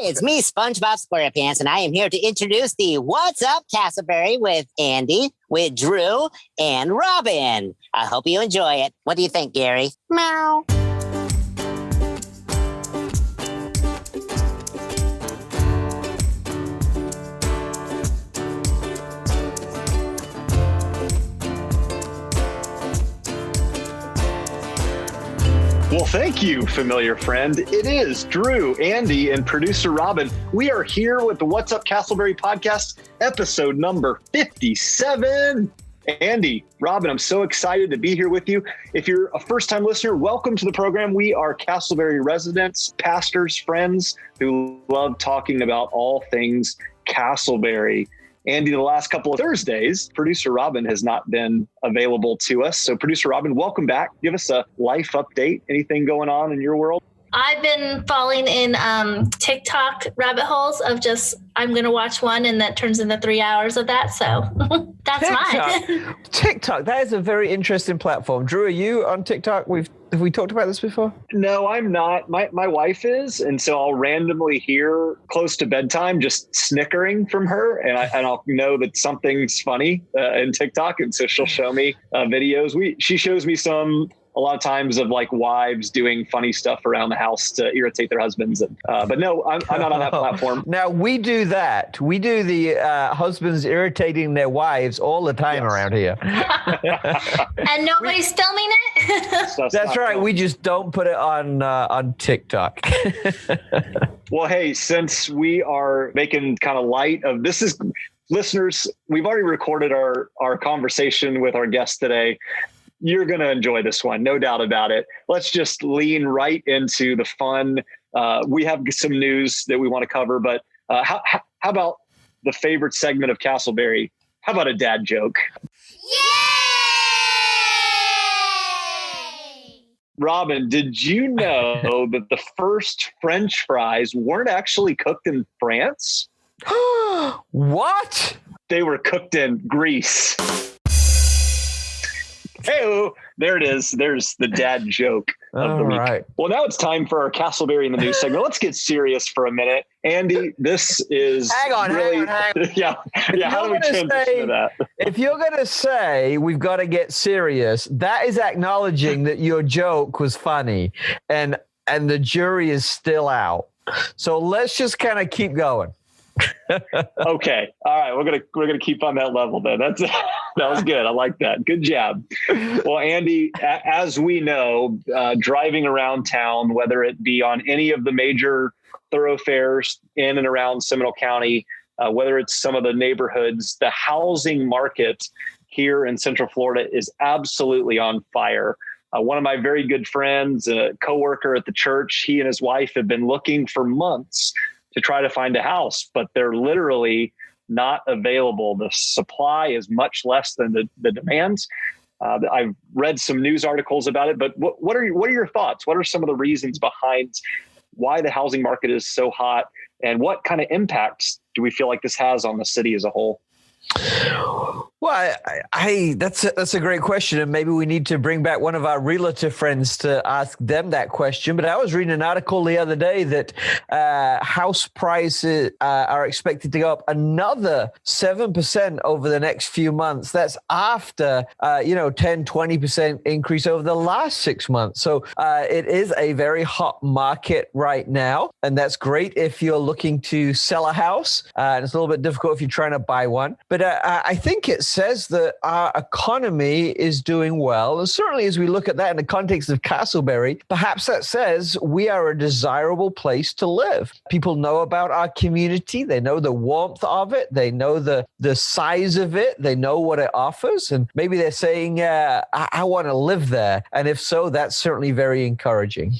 it's me, SpongeBob SquarePants, and I am here to introduce the What's Up Casselberry with Andy, with Drew, and Robin. I hope you enjoy it. What do you think, Gary? Meow. Well, thank you, familiar friend. It is Drew, Andy, and producer Robin. We are here with the What's Up Casselberry podcast, episode number 57. Andy, Robin, I'm so excited to be here with you. If you're a first-time listener, welcome to the program. We are Casselberry residents, pastors, friends who love talking about all things Casselberry. Andy, the last couple of Thursdays, producer Robin has not been available to us. So producer Robin, welcome back. Give us a life update. Anything going on in your world? I've been falling in TikTok rabbit holes of just, I'm going to watch one and that turns into 3 hours of that. So that's mine. TikTok, that is a very interesting platform. Drew, are you on TikTok? Have we talked about this before? No, I'm not. My wife is. And so I'll randomly hear close to bedtime just snickering from her. And I'll know that something's funny in TikTok. And so she'll show me videos. She shows me a lot of times of like wives doing funny stuff around the house to irritate their husbands. But no, I'm not on that platform. Now we do that. We do the husbands irritating their wives all the time around here. And nobody's filming it? That's right. We just don't put it on TikTok. Well, hey, since we are making kind of light of this is listeners, we've already recorded our conversation with our guest today. You're going to enjoy this one, no doubt about it. Let's just lean right into the fun. We have some news that we want to cover, but how about the favorite segment of Casselberry? How about a dad joke? Yay! Robin, did you know that the first French fries weren't actually cooked in France? What? They were cooked in Greece. Hey, there it is. There's the dad joke of the week. Right. Well, now it's time for our Casselberry in the News segment. Let's get serious for a minute. Andy, this is hang on. Yeah. How do we transition to that? If you're going to say we've got to get serious, that is acknowledging that your joke was funny and the jury is still out. So let's just kind of keep going. Okay. All right. We're gonna keep on that level then. That was good. I like that. Good job. Well, Andy, as we know, driving around town, whether it be on any of the major thoroughfares in and around Seminole County, whether it's some of the neighborhoods, the housing market here in Central Florida is absolutely on fire. One of my very good friends, a coworker at the church, he and his wife have been looking for months to try to find a house, but they're literally not available. The supply is much less than the demand. I've read some news articles about it, but what are your thoughts? What are some of the reasons behind why the housing market is so hot, and what kind of impacts do we feel like this has on the city as a whole? Well, that's a great question, and maybe we need to bring back one of our realtor friends to ask them that question. But I was reading an article the other day that house prices are expected to go up another 7% over the next few months. That's after 10-20% increase over the last 6 months. So it is a very hot market right now, and that's great if you're looking to sell a house, and it's a little bit difficult if you're trying to buy one. But I think it says that our economy is doing well. And certainly as we look at that in the context of Casselberry, perhaps that says we are a desirable place to live. People know about our community. They know the warmth of it. They know the size of it. They know what it offers. And maybe they're saying, I want to live there. And if so, that's certainly very encouraging.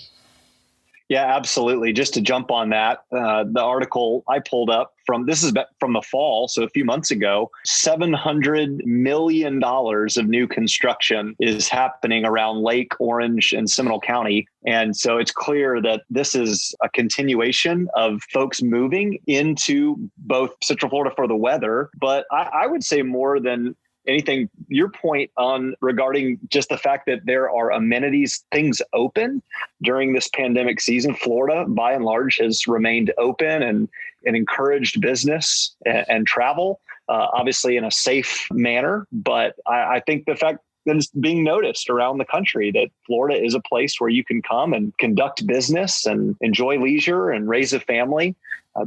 Yeah, absolutely. Just to jump on that, the article I pulled up from the fall, so a few months ago, $700 million of new construction is happening around Lake, Orange, and Seminole County. And so it's clear that this is a continuation of folks moving into both Central Florida for the weather, but I would say more than anything, your point on regarding just the fact that there are amenities, things open during this pandemic season. Florida, by and large, has remained open and encouraged business and travel, obviously in a safe manner. But I think the fact that it's being noticed around the country that Florida is a place where you can come and conduct business and enjoy leisure and raise a family.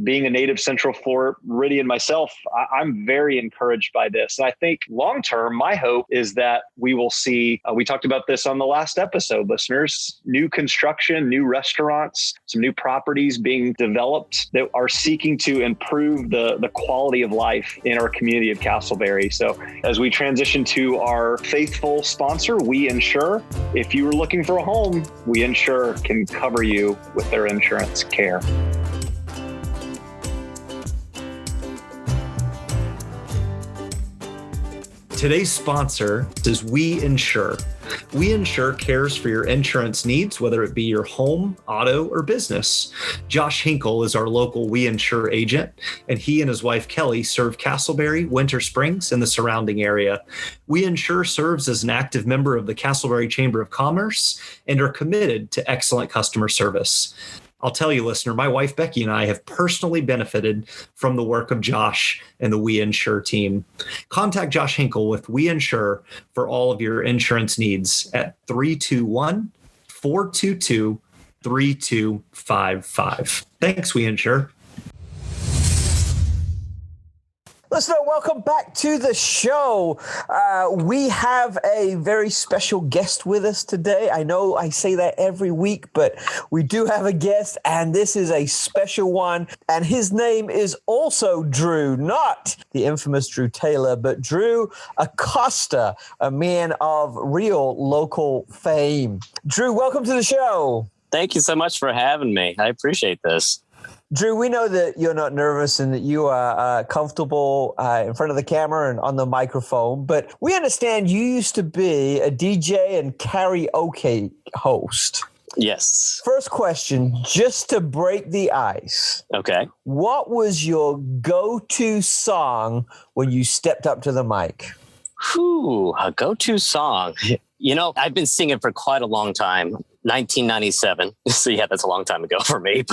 Being a native Central Floridian myself, I'm very encouraged by this. And I think long term, my hope is that we will see, we talked about this on the last episode, listeners, new construction, new restaurants, some new properties being developed that are seeking to improve the quality of life in our community of Casselberry. So as we transition to our faithful sponsor, We Insure, if you were looking for a home, We Insure can cover you with their insurance care. Today's sponsor is We Insure. We Insure cares for your insurance needs, whether it be your home, auto, or business. Josh Hinkle is our local We Insure agent, and he and his wife Kelly serve Casselberry, Winter Springs, and the surrounding area. We Insure serves as an active member of the Casselberry Chamber of Commerce and are committed to excellent customer service. I'll tell you, listener, my wife, Becky, and I have personally benefited from the work of Josh and the We Insure team. Contact Josh Hinkle with We Insure for all of your insurance needs at 321-422-3255. Thanks, We Insure. Listener, welcome back to the show. We have a very special guest with us today. I know I say that every week, but we do have a guest, and this is a special one. And his name is also Drew, not the infamous Drew Taylor, but Drew Acosta, a man of real local fame. Drew, welcome to the show. Thank you so much for having me. I appreciate this. Drew, we know that you're not nervous and that you are comfortable in front of the camera and on the microphone, but we understand you used to be a DJ and karaoke host. Yes. First question, just to break the ice. Okay. What was your go-to song when you stepped up to the mic? Whew, a go-to song. You know, I've been singing for quite a long time. 1997. So yeah, that's a long time ago for me.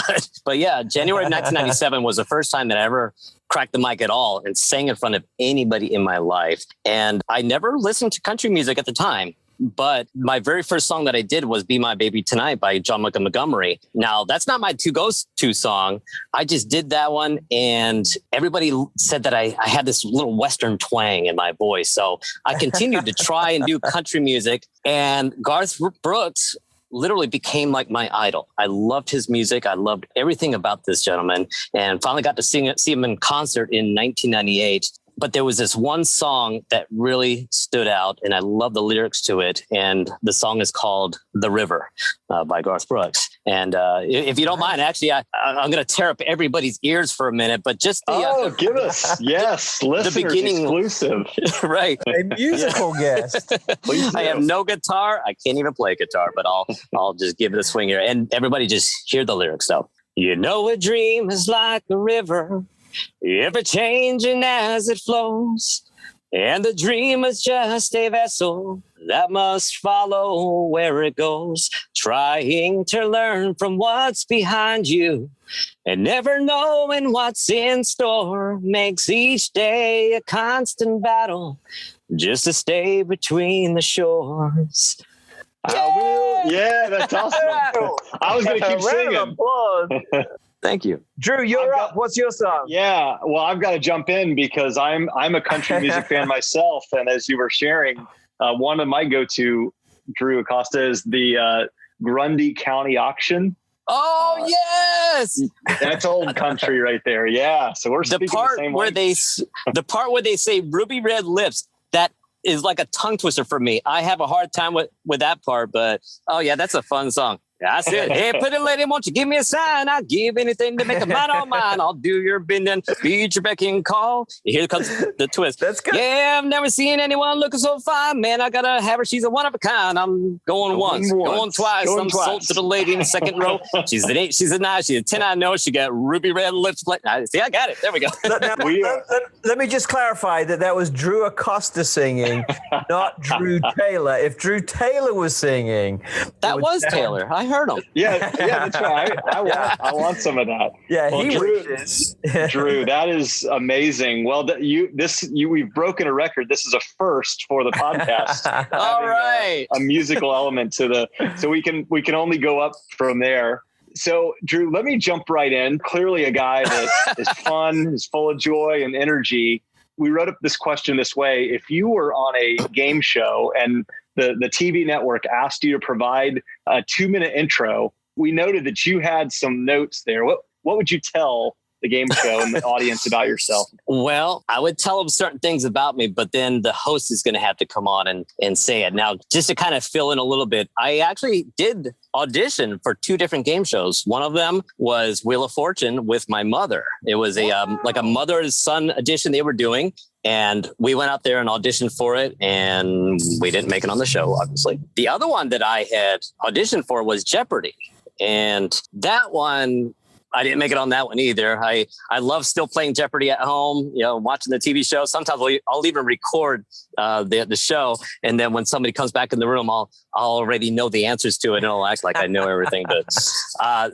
But yeah, January of 1997 was the first time that I ever cracked the mic at all and sang in front of anybody in my life. And I never listened to country music at the time. But my very first song that I did was Be My Baby Tonight by John Montgomery. Now, that's not my go-to song. I just did that one, and everybody said that I had this little Western twang in my voice. So I continued to try and do country music, and Garth Brooks literally became like my idol. I loved his music. I loved everything about this gentleman, and finally got to see him in concert in 1998. But there was this one song that really stood out, and I love the lyrics to it. And the song is called The River by Garth Brooks. And if you don't mind, actually, I'm going to tear up everybody's ears for a minute. But just give us, yes, listeners the beginning, exclusive. Right. A musical guest. I have no guitar. I can't even play guitar, but I'll just give it a swing here. And everybody just hear the lyrics, though. You know, a dream is like a river, ever changing as it flows, and the dream is just a vessel that must follow where it goes, trying to learn from what's behind you and never knowing what's in store makes each day a constant battle just to stay between the shores. Yeah, that's awesome. I was going to keep singing. Thank you. Drew, you're up. What's your song? Yeah, well, I've got to jump in because I'm a country music fan myself. And as you were sharing, one of my go-to, Drew Acosta, is the Grundy County Auction. Oh, yes. That's old country right there. Yeah. So we're speaking the same language. The part where they say ruby red lips, that is like a tongue twister for me. I have a hard time with that part, but oh yeah, that's a fun song. That's it. Hey, pretty lady, won't you give me a sign? I'll give anything to make a man on mine. I'll do your bidding, beat your beck and call. Here comes the twist. That's good. Yeah, I've never seen anyone looking so fine. Man, I gotta have her. She's a one of a kind. I'm going once, going twice. I'm sold to the lady in the second row. She's an 8, she's a 9, she's a 10. I know she got ruby red lips. See, I got it. There we go. Let me just clarify that was Drew Acosta singing, not Drew Taylor. If Drew Taylor was singing, that was Taylor. I heard him. Yeah, that's right. I want some of that. Yeah, well, Drew, that is amazing. Well, we've broken a record. This is a first for the podcast. All right, a musical element to so we can only go up from there. So, Drew, let me jump right in. Clearly, a guy that is fun, is full of joy and energy. We wrote up this question this way: if you were on a game show and the TV network asked you to provide a 2-minute intro, we noted that you had some notes there. What would you tell the game show and the audience about yourself? Well, I would tell them certain things about me, but then the host is going to have to come on and say it. Now, just to kind of fill in a little bit, I actually did audition for 2 different game shows. One of them was Wheel of Fortune with my mother. It was a like a mother and son edition they were doing. And we went out there and auditioned for it, and we didn't make it on the show, obviously. The other one that I had auditioned for was Jeopardy. And that one, I didn't make it on that one either. I love still playing Jeopardy at home, watching the TV show. Sometimes I'll even record the show. And then when somebody comes back in the room, I'll already know the answers to it, and I'll act like I know everything. But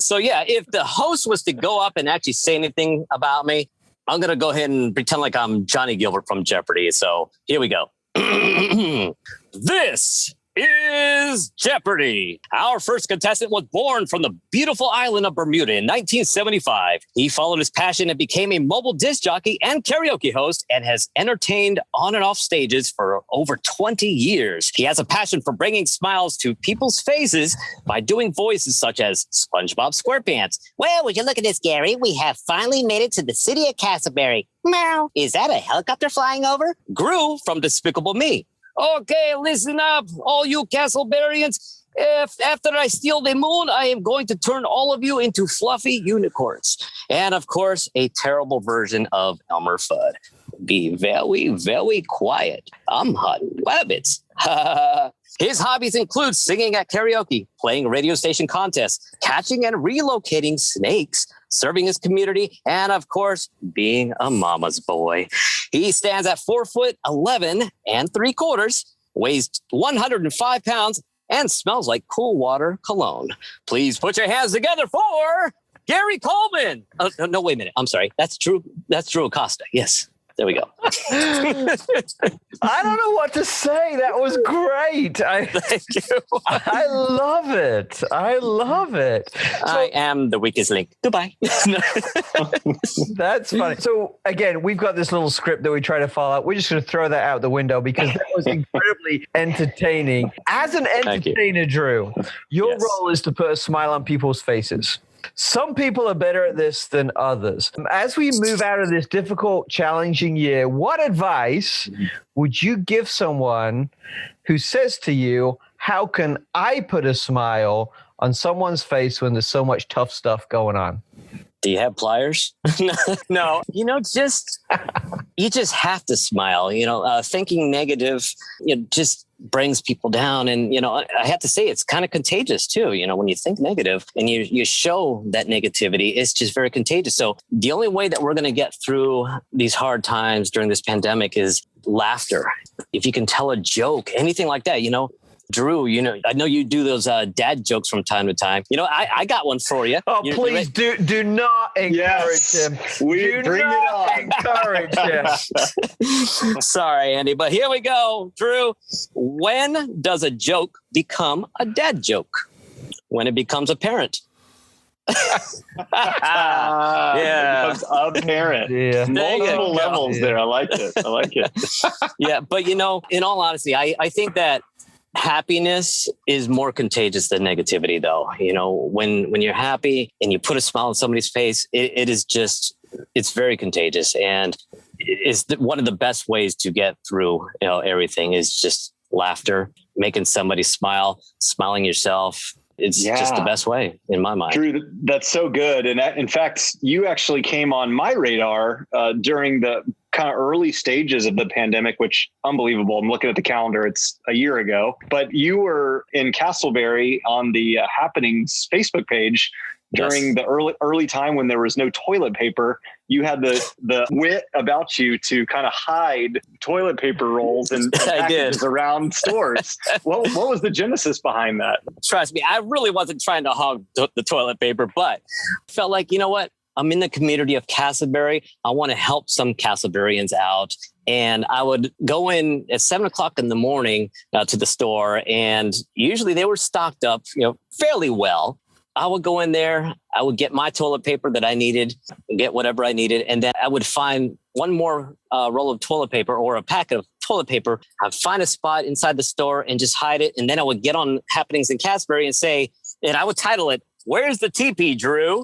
so, yeah, if the host was to go up and actually say anything about me, I'm going to go ahead and pretend like I'm Johnny Gilbert from Jeopardy. So here we go. This is Jeopardy! Our first contestant was born from the beautiful island of Bermuda in 1975. He followed his passion and became a mobile disc jockey and karaoke host, and has entertained on and off stages for over 20 years. He has a passion for bringing smiles to people's faces by doing voices such as SpongeBob SquarePants. Well, would you look at this, Gary? We have finally made it to the city of Casselberry. Meow. Is that a helicopter flying over? Gru from Despicable Me. Okay, listen up, all you Casselberrians. If after I steal the moon, I am going to turn all of you into fluffy unicorns. And of course, a terrible version of Elmer Fudd. Be very, very quiet. I'm hunting rabbits. His hobbies include singing at karaoke, playing radio station contests, catching and relocating snakes, serving his community, and of course, being a mama's boy. He stands at 4'11" and 3/4, weighs 105 pounds, and smells like cool water cologne. Please put your hands together for Gary Coleman. Oh, no, wait a minute. I'm sorry. That's Drew Acosta. Yes. There we go. I don't know what to say. That was great. Thank you. I love it. I love it. I am the weakest link. Goodbye. That's funny. So again, we've got this little script that we try to follow. We're just going to throw that out the window because that was incredibly entertaining. As an entertainer, Drew, your role is to put a smile on people's faces. Some people are better at this than others. As we move out of this difficult, challenging year, what advice would you give someone who says to you, how can I put a smile on someone's face when there's so much tough stuff going on? Do you have pliers? No. You just have to smile. Thinking negative, just brings people down. And, I have to say, it's kind of contagious too. When you think negative and you show that negativity, it's just very contagious. So the only way that we're going to get through these hard times during this pandemic is laughter. If you can tell a joke, anything like that, Drew, I know you do those dad jokes from time to time. I got one for you. Oh, please do not encourage him. Encourage him. Sorry, Andy, but here we go. Drew, when does a joke become a dad joke? When it becomes apparent. Yeah, it becomes apparent. Yeah. Multiple levels there. I like it. Yeah, but in all honesty, I think that happiness is more contagious than negativity, though. When you're happy and you put a smile on somebody's face, it's very contagious, and it's one of the best ways to get through everything is just laughter, making somebody smile, smiling yourself. It's just the best way in my mind. Drew, that's so good. And in fact, you actually came on my radar during the kind of early stages of the pandemic, which unbelievable. I'm looking at the calendar. It's a year ago, but you were in Casselberry on the Happenings Facebook page during the early time when there was no toilet paper. You had the wit about you to kind of hide toilet paper rolls and packages around stores. What was the genesis behind that? Trust me, I really wasn't trying to hog the toilet paper, but felt like, you know what? I'm in the community of Casselberry. I want to help some Casselberrians out. And I would go in at 7:00 in the morning to the store, and usually they were stocked up, fairly well. I would go in there, I would get my toilet paper that I needed, get whatever I needed, and then I would find one more roll of toilet paper or a pack of toilet paper. I'd find a spot inside the store and just hide it. And then I would get on Happenings in Casselberry and I would title it, "Where's the teepee, Drew?"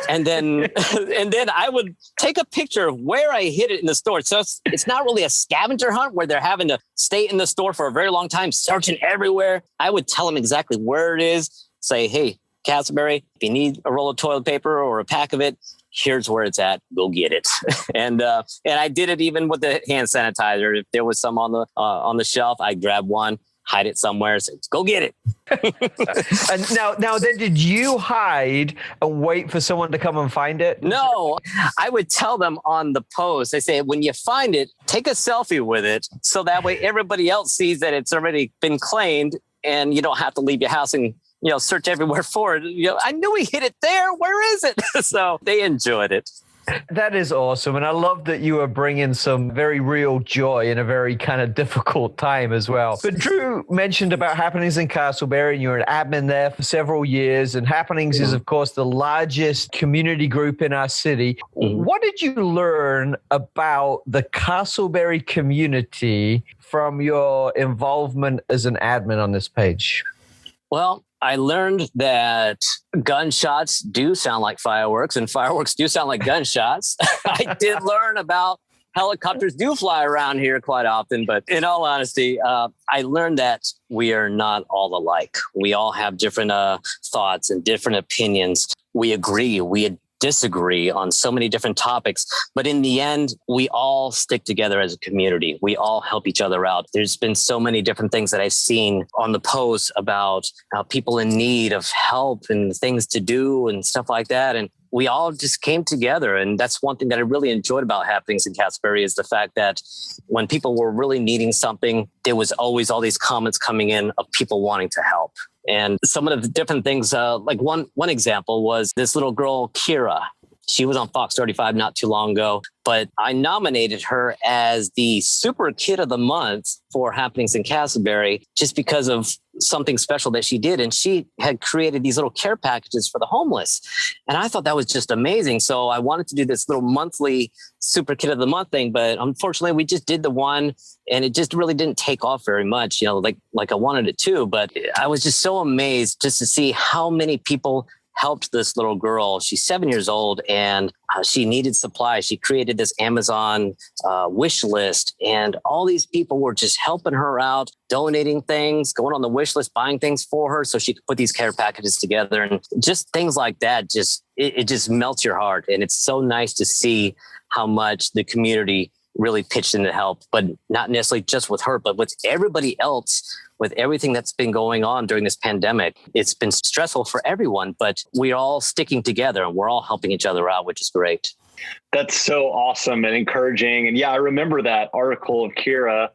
And then I would take a picture of where I hid it in the store. So it's not really a scavenger hunt where they're having to stay in the store for a very long time, searching everywhere. I would tell them exactly where it is, say, "Hey, Casselberry, if you need a roll of toilet paper or a pack of it, here's where it's at. Go get it." And I did it even with the hand sanitizer. If there was some on the shelf, I'd grab one, hide it somewhere, say, "Go get it." And now then, did you hide and wait for someone to come and find it? No, I would tell them on the post. I say, when you find it, take a selfie with it, so that way everybody else sees that it's already been claimed, and you don't have to leave your house and search everywhere for it. I knew he hid it there. Where is it? So they enjoyed it. That is awesome. And I love that you are bringing some very real joy in a very kind of difficult time as well. But Drew mentioned about Happenings in Casselberry, and you're an admin there for several years. And Happenings is, of course, the largest community group in our city. What did you learn about the Casselberry community from your involvement as an admin on this page? Well, I learned that gunshots do sound like fireworks, and fireworks do sound like gunshots. I did learn about helicopters do fly around here quite often, but in all honesty, I learned that we are not all alike. We all have different thoughts and different opinions. We agree, we disagree on so many different topics, but in the end, we all stick together as a community. We all help each other out. There's been so many different things that I've seen on the posts about people in need of help and things to do and stuff like that. And we all just came together. And that's one thing that I really enjoyed about Happenings in Casselberry is the fact that when people were really needing something, there was always all these comments coming in of people wanting to help. And some of the different things, like one example was this little girl, Kira. She was on Fox 35 not too long ago, but I nominated her as the Super Kid of the Month for Happenings in Casselberry just because of something special that she did. And she had created these little care packages for the homeless. And I thought that was just amazing. So I wanted to do this little monthly Super Kid of the Month thing, but unfortunately we just did the one and it just really didn't take off very much, like I wanted it to. But I was just so amazed just to see how many people helped this little girl. She's 7 years old and she needed supplies. She created this Amazon wish list, and all these people were just helping her out, donating things, going on the wish list, buying things for her so she could put these care packages together. And just things like that, it just melts your heart. And it's so nice to see how much the community really pitched in to help, but not necessarily just with her, but with everybody else. With everything that's been going on during this pandemic, it's been stressful for everyone, but we're all sticking together and we're all helping each other out, which is great. That's so awesome and encouraging. And yeah, I remember that article of Kira.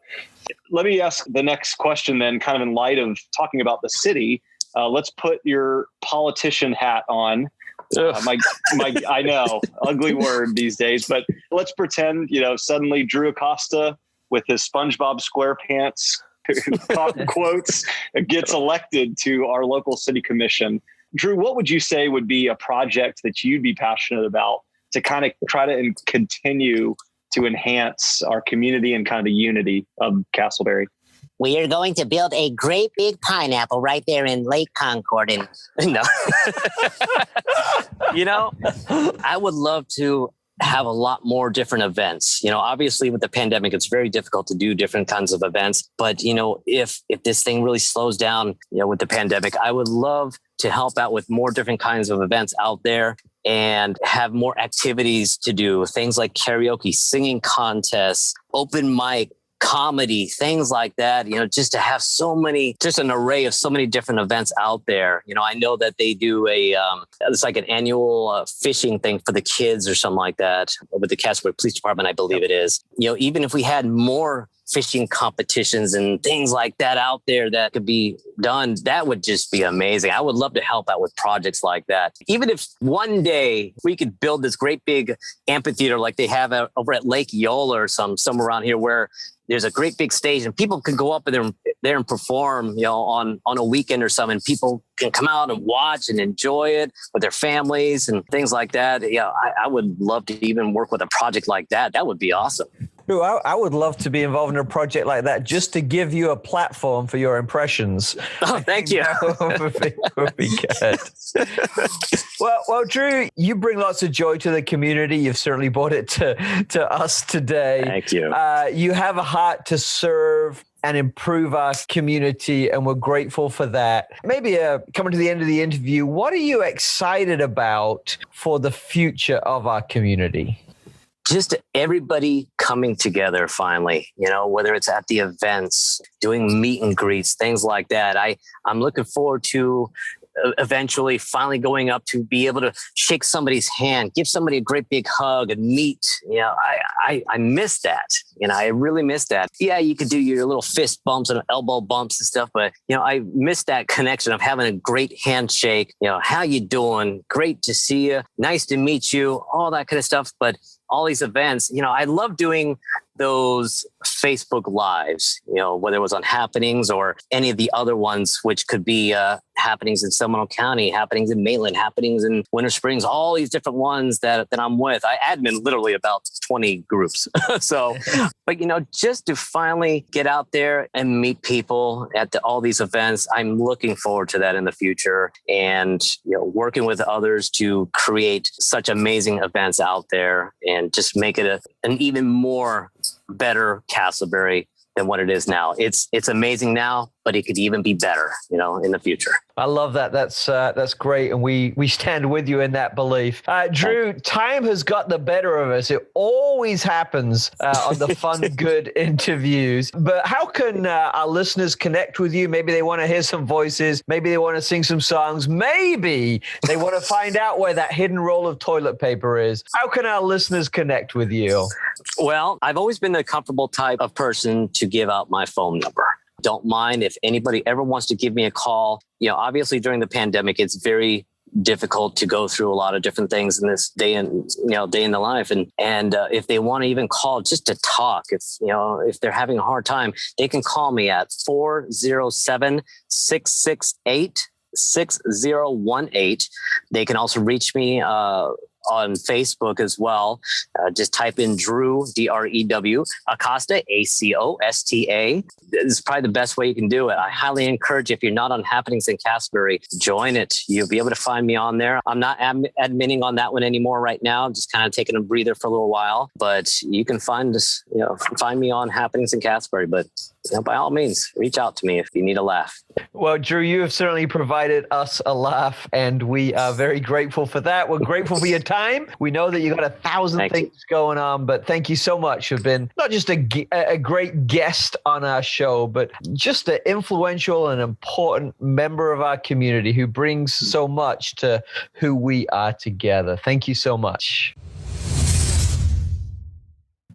Let me ask the next question then, kind of in light of talking about the city. Let's put your politician hat on. I know, ugly word these days, but let's pretend, suddenly Drew Acosta with his SpongeBob SquarePants quotes gets elected to our local city commission. Drew, what would you say would be a project that you'd be passionate about to kind of try to continue to enhance our community and kind of the unity of Casselberry? We are going to build a great big pineapple right there in Lake Concord. And no, I would love to have a lot more different events. Obviously with the pandemic, it's very difficult to do different kinds of events. But, if this thing really slows down, with the pandemic, I would love to help out with more different kinds of events out there and have more activities to do. Things like karaoke, singing contests, open mic, comedy, things like that, just to have just an array of so many different events out there. I know that they do it's like an annual fishing thing for the kids or something like that with the Casselberry Police Department, I believe it is. Even if we had more fishing competitions and things like that out there that could be done, that would just be amazing. I would love to help out with projects like that. Even if one day we could build this great big amphitheater like they have over at Lake Yola or somewhere around here where there's a great big stage and people can go up there and perform, on a weekend or something. People can come out and watch and enjoy it with their families and things like that. I would love to even work with a project like that. That would be awesome. I would love to be involved in a project like that just to give you a platform for your impressions. Oh, thank you. That would be good. Well, Drew, you bring lots of joy to the community. You've certainly brought it to us today. Thank you. You have a heart to serve and improve our community, and we're grateful for that. Maybe coming to the end of the interview, what are you excited about for the future of our community? Just everybody coming together finally, whether it's at the events, doing meet and greets, things like that. I'm looking forward to eventually finally going up to be able to shake somebody's hand, give somebody a great big hug and meet. I miss that. I really miss that. Yeah, you could do your little fist bumps and elbow bumps and stuff, but I miss that connection of having a great handshake. How you doing? Great to see you. Nice to meet you. All that kind of stuff. But all these events, I love doing those Facebook Lives, whether it was on Happenings or any of the other ones, which could be happenings in Seminole County, happenings in Maitland, happenings in Winter Springs, all these different ones that I'm with. I admin literally about 20 groups. But just to finally get out there and meet people at all these events, I'm looking forward to that in the future and, working with others to create such amazing events out there and just make it an even more better Casselberry than what it is now. It's amazing now, but it could even be better, in the future. I love that. That's great. And we stand with you in that belief. Drew, time has got the better of us. It always happens on the Fun Good interviews. But how can our listeners connect with you? Maybe they want to hear some voices. Maybe they want to sing some songs. Maybe they want to find out where that hidden roll of toilet paper is. How can our listeners connect with you? Well, I've always been the comfortable type of person to give out my phone number. Don't mind if anybody ever wants to give me a call. Obviously during the pandemic, it's very difficult to go through a lot of different things in this day in the life. And if they want to even call just to talk, if they're having a hard time, they can call me at 407-668-6018. They can also reach me on Facebook as well. Just type in Drew, D-R-E-W, Acosta, A-C-O-S-T-A. This is probably the best way you can do it. I highly encourage you, if you're not on Happenings in Casselberry, join it. You'll be able to find me on there. I'm not admitting on that one anymore right now. I'm just kind of taking a breather for a little while. But you can find us, find me on Happenings in Casselberry. But by all means, reach out to me if you need a laugh. Well, Drew, you have certainly provided us a laugh, and we are very grateful for that. We're grateful for your time. We know that you got 1,000 things going on, but thank you so much. You've been not just a great guest on our show, but just an influential and important member of our community who brings so much to who we are together. Thank you so much.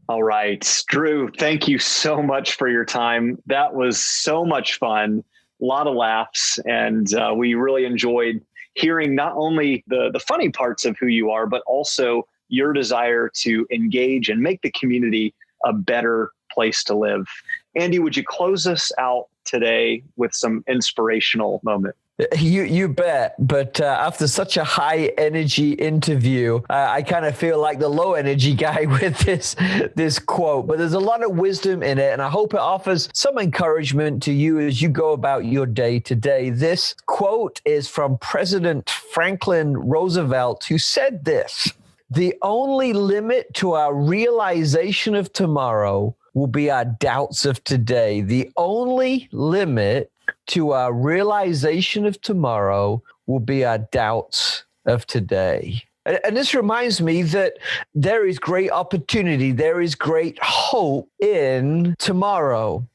All right, Drew, thank you so much for your time. That was so much fun, a lot of laughs, and we really enjoyed hearing not only the funny parts of who you are, but also your desire to engage and make the community a better place to live. Andy, would you close us out today with some inspirational moment? You bet. But after such a high energy interview, I kind of feel like the low energy guy with this quote. But there's a lot of wisdom in it, and I hope it offers some encouragement to you as you go about your day today. This quote is from President Franklin Roosevelt, who said this: The only limit to our realization of tomorrow will be our doubts of today. The only limit to our realization of tomorrow will be our doubts of today. And this reminds me that there is great opportunity, there is great hope in tomorrow.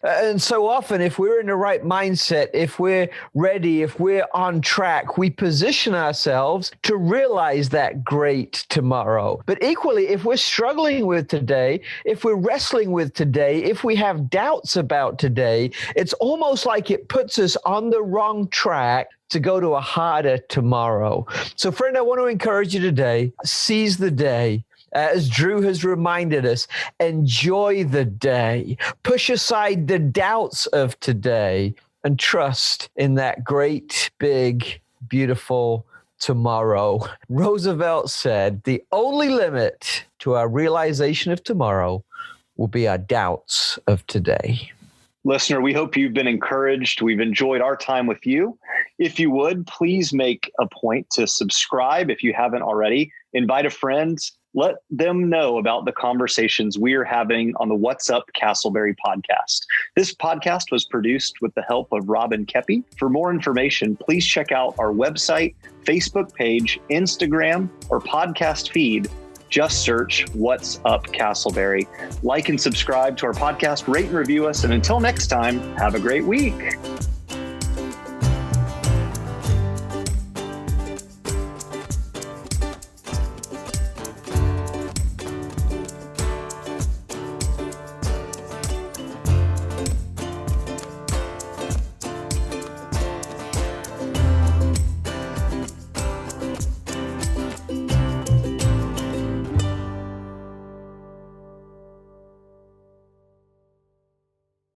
And so often, if we're in the right mindset, if we're ready, if we're on track, we position ourselves to realize that great tomorrow. But equally, if we're struggling with today, if we're wrestling with today, if we have doubts about today, it's almost like it puts us on the wrong track to go to a harder tomorrow. So friend, I want to encourage you today, seize the day. As Drew has reminded us, enjoy the day. Push aside the doubts of today and trust in that great, big, beautiful tomorrow. Roosevelt said, the only limit to our realization of tomorrow will be our doubts of today. Listener, we hope you've been encouraged. We've enjoyed our time with you. If you would, please make a point to subscribe if you haven't already. Invite a friend. Let them know about the conversations we are having on the What's Up Casselberry podcast. This podcast was produced with the help of Robin Kepi. For more information, please check out our website, Facebook page, Instagram, or podcast feed. Just search What's Up Casselberry. Like and subscribe to our podcast, rate and review us. And until next time, have a great week.